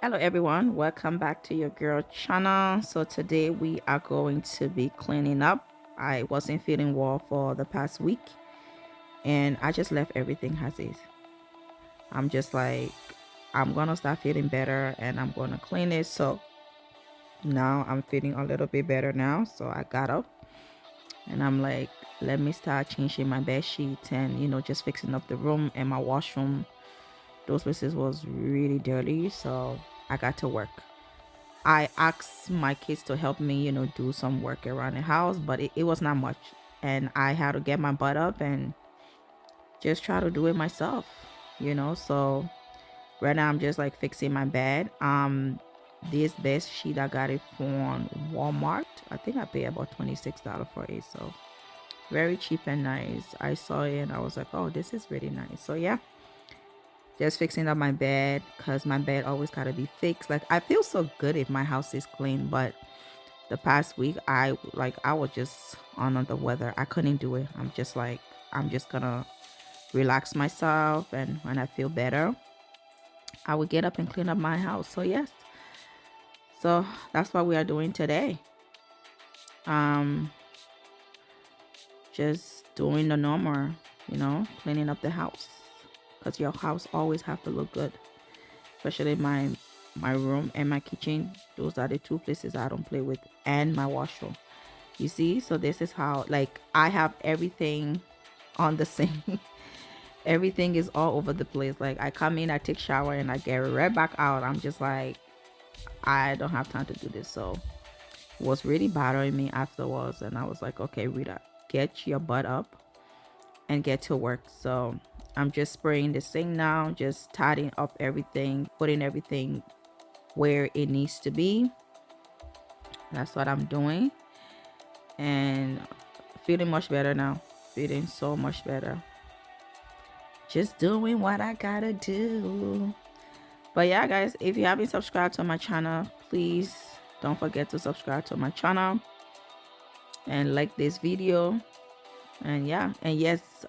Hello everyone, welcome back to your girl channel. So today we are going to be cleaning up. I wasn't feeling well for the past week and I just left everything as is. I'm just like, I'm gonna start feeling better and I'm gonna clean it. So now I'm feeling a little bit better now. So I got up and I'm like, let me start changing my bed sheets and just fixing up the room and my washroom. Those places was really dirty, so I got to work. I asked my kids to help me, do some work around the house, but it was not much. And I had to get my butt up and just try to do it myself. So right now I'm just like fixing my bed. This bed sheet I got it from Walmart. I think I paid about $26 for it. So very cheap and nice. I saw it and I was like, oh, this is really nice. So yeah, just fixing up my bed because my bed always gotta be fixed. Like I feel so good if my house is clean, but the past week I was just under the weather. I couldn't do it. I'm just like, I'm just gonna relax myself, and when I feel better I will get up and clean up my house. So yes, so that's what we are doing today. um just doing the normal, cleaning up the house, because your house always have to look good, especially my room and my kitchen. Those are the two places I don't play with, and my washroom. You see, so this is how, like, I have everything on the same. Everything is all over the place. Like I come in, I take shower, and I get right back out. I'm just like, I don't have time to do this. So it was really bothering me afterwards, and I was like, okay, Rita, get your butt up and get to work. So I'm just spraying the sink now, just tidying up everything, putting everything where it needs to be. That's what I'm doing, and feeling much better now. Feeling so much better. Just doing what I gotta do. But yeah, guys, if you haven't subscribed to my channel, please don't forget to subscribe to my channel and like this video. And yeah, and yes,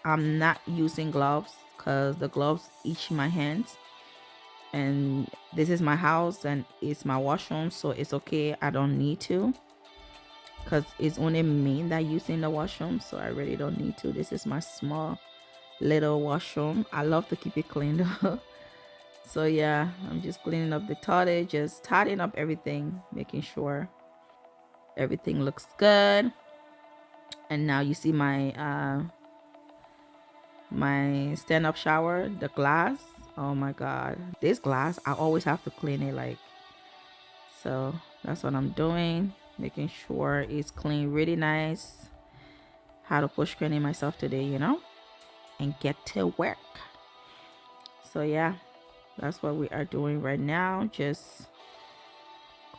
I'm not using gloves because the gloves itch my hands. And this is my house and it's my washroom, so it's okay. I don't need to, because it's only me that using the washroom, so I really don't need to. This is my small little washroom. I love to keep it clean though. So yeah, I'm just cleaning up the toilet, just tidying up everything, making sure everything looks good. And now you see my stand-up shower, the glass. Oh my god, this glass, I always have to clean it. Like, so that's what I'm doing, making sure it's clean, really nice. How to push cleaning myself today, and get to work. So yeah, that's what we are doing right now, just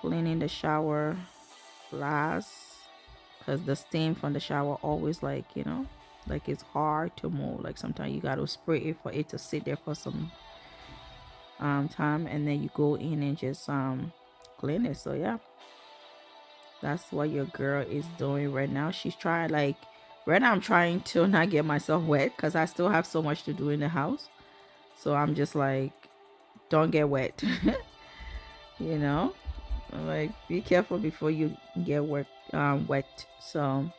cleaning the shower glass, because the steam from the shower always, like, like, it's hard to move. Like sometimes you got to spray it for it to sit there for some time, and then you go in and just clean it. So yeah, that's what your girl is doing right now. She's trying, like, right now I'm trying to not get myself wet because I still have so much to do in the house. So I'm just like, don't get wet. you know like, be careful before you get wet. So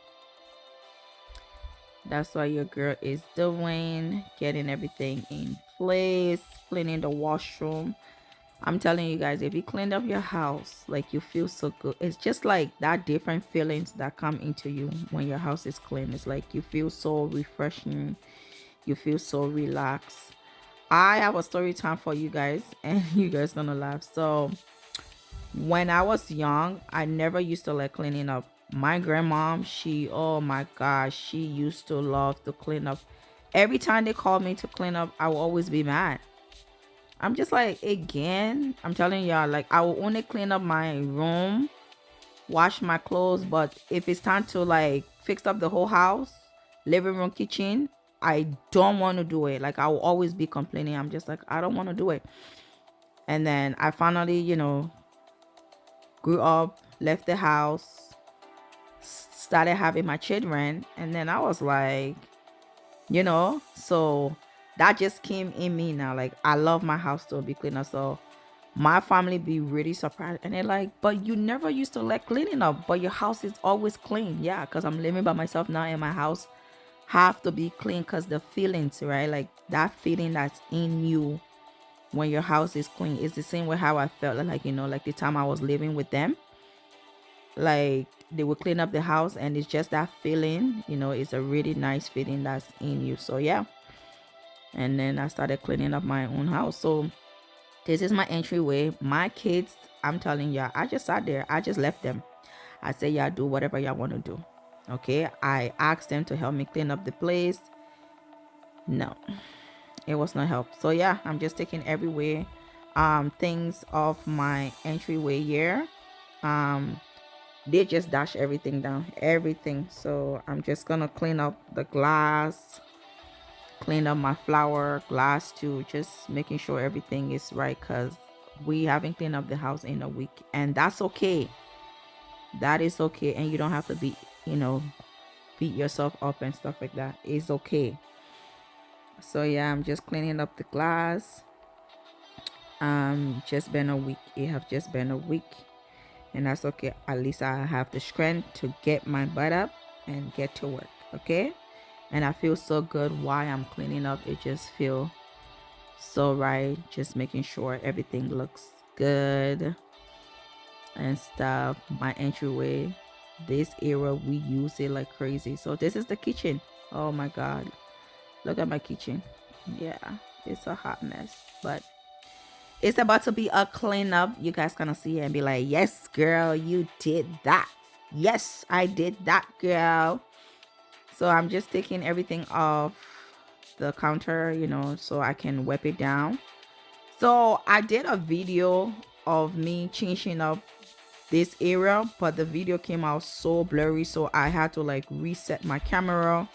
that's what your girl is doing, getting everything in place, cleaning the washroom. I'm telling you guys, if you cleaned up your house, like, you feel so good. It's just like that different feelings that come into you when your house is clean. It's like you feel so refreshing, you feel so relaxed. I have a story time for you guys, and you guys gonna laugh. So when I was young, I never used to like cleaning up. My grandmom, she, oh my gosh, she used to love to clean up. Every time they called me to clean up, I will always be mad. I'm just like, again, I'm telling y'all, like, I will only clean up my room, wash my clothes, but if it's time to like fix up the whole house, living room, kitchen, I don't want to do it. Like, I will always be complaining. I'm just like, I don't want to do it. And then I finally, grew up, left the house, started having my children, and then I was like, so that just came in me now. Like, I love my house to be cleaner. So My family be really surprised, and they're like, but you never used to like cleaning up, but your house is always clean. Yeah, because I'm living by myself now, and my house have to be clean, because the feelings, right, like that feeling that's in you when your house is clean is the same way how I felt, like, like the time I was living with them. Like, they would clean up the house, and it's just that feeling, it's a really nice feeling that's in you. So yeah, and then I started cleaning up my own house. So this is my entryway. My kids, I'm telling y'all, I just sat there, I just left them. I said, y'all do whatever y'all want to do. Okay, I asked them to help me clean up the place. No, it was not help. So yeah, I'm just taking everywhere things off my entryway here. They just dash everything down, everything. So I'm just gonna clean up the glass, clean up my flower glass too, just making sure everything is right, because we haven't cleaned up the house in a week, and that's okay. That is okay, and you don't have to beat yourself up and stuff like that. It's okay. So yeah, I'm just cleaning up the glass. Just been a week. It have just been a week, and that's okay. At least I have the strength to get my butt up and get to work. Okay, and I feel so good while I'm cleaning up. It just feel so right, just making sure everything looks good and stuff. My entryway, this era, we use it like crazy. So this is the kitchen. Oh my god, look at my kitchen. Yeah, it's a hot mess, but it's about to be a cleanup. You guys gonna see it and be like, yes girl, you did that. Yes, I did that, girl. So I'm just taking everything off the counter, so I can wipe it down. So I did a video of me changing up this area, but the video came out so blurry, so I had to like reset my camera.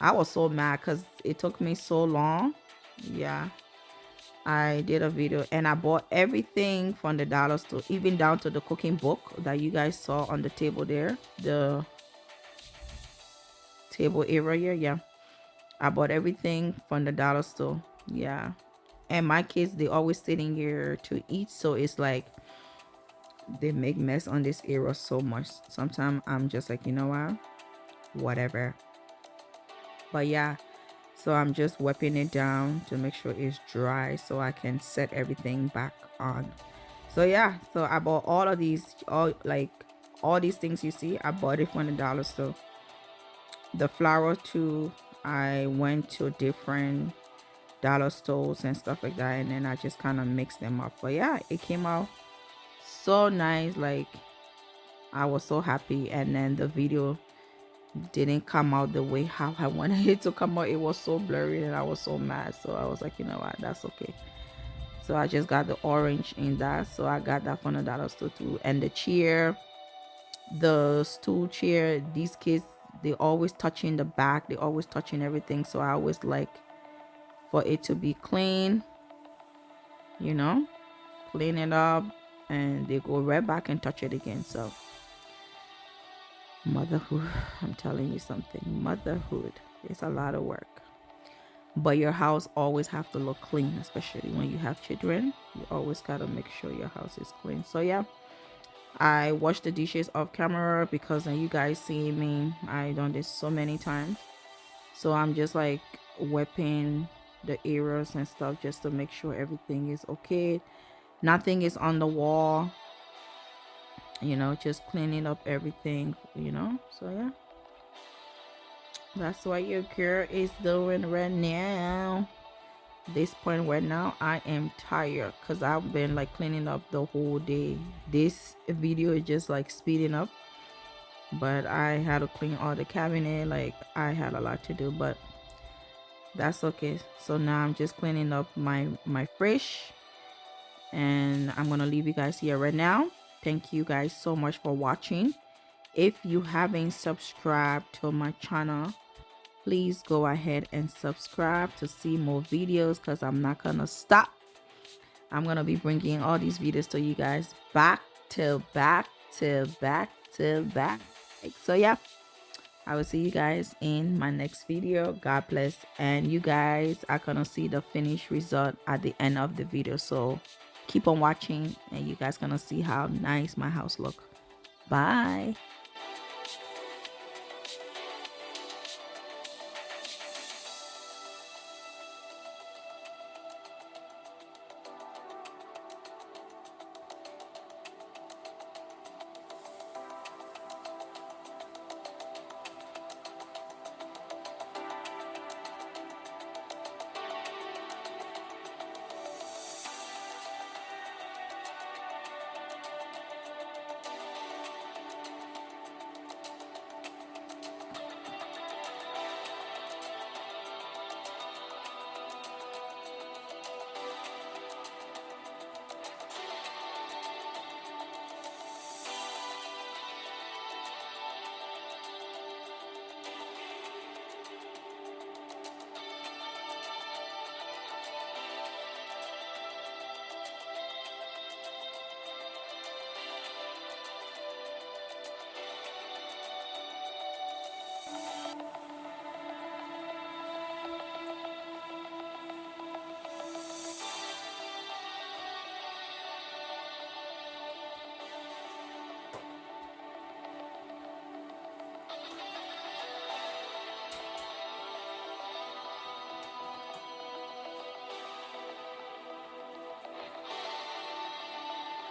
I was so mad because it took me so long. Yeah, I did a video, and I bought everything from the dollar store, even down to the cooking book that you guys saw on the table there, the table area. Yeah, I bought everything from the dollar store. Yeah, and my kids, they always sitting here to eat, so it's like they make mess on this area so much. Sometimes I'm just like, you know what, whatever. But yeah, so I'm just wiping it down to make sure it's dry so I can set everything back on. So yeah, so I bought all of these, all these things you see, I bought it from the dollar store. The flour too, I went to different dollar stores and stuff like that, and then I just kind of mixed them up. But yeah, it came out so nice. Like, I was so happy, and then the video didn't come out the way how I wanted it to come out. It was so blurry, and I was so mad. So I was like, you know what, that's okay. So I just got the orange in that. So I got that from the dollar store too. And the chair, the stool chair, these kids, they always touching the back, they always touching everything. So I always like for it to be clean, clean it up, and they go right back and touch it again. So motherhood, I'm telling you something, motherhood is a lot of work, but your house always have to look clean, especially when you have children. You always gotta make sure your house is clean. So yeah, I wash the dishes off camera because you guys see me, I done this so many times. So I'm just like wiping the areas and stuff just to make sure everything is okay, nothing is on the wall, just cleaning up everything. So yeah, that's what your girl is doing right now. This point right now, I am tired because I've been like cleaning up the whole day. This video is just like speeding up, but I had to clean all the cabinet. Like, I had a lot to do, but that's okay. So now I'm just cleaning up my fridge, and I'm gonna leave you guys here right now. Thank you guys so much for watching. If you haven't subscribed to my channel, please go ahead and subscribe to see more videos, because I'm not gonna stop. I'm gonna be bringing all these videos to you guys back to back to back to back. So yeah, I will see you guys in my next video. God bless, and you guys are gonna see the finished result at the end of the video. So keep on watching and you guys gonna see how nice my house look. Bye.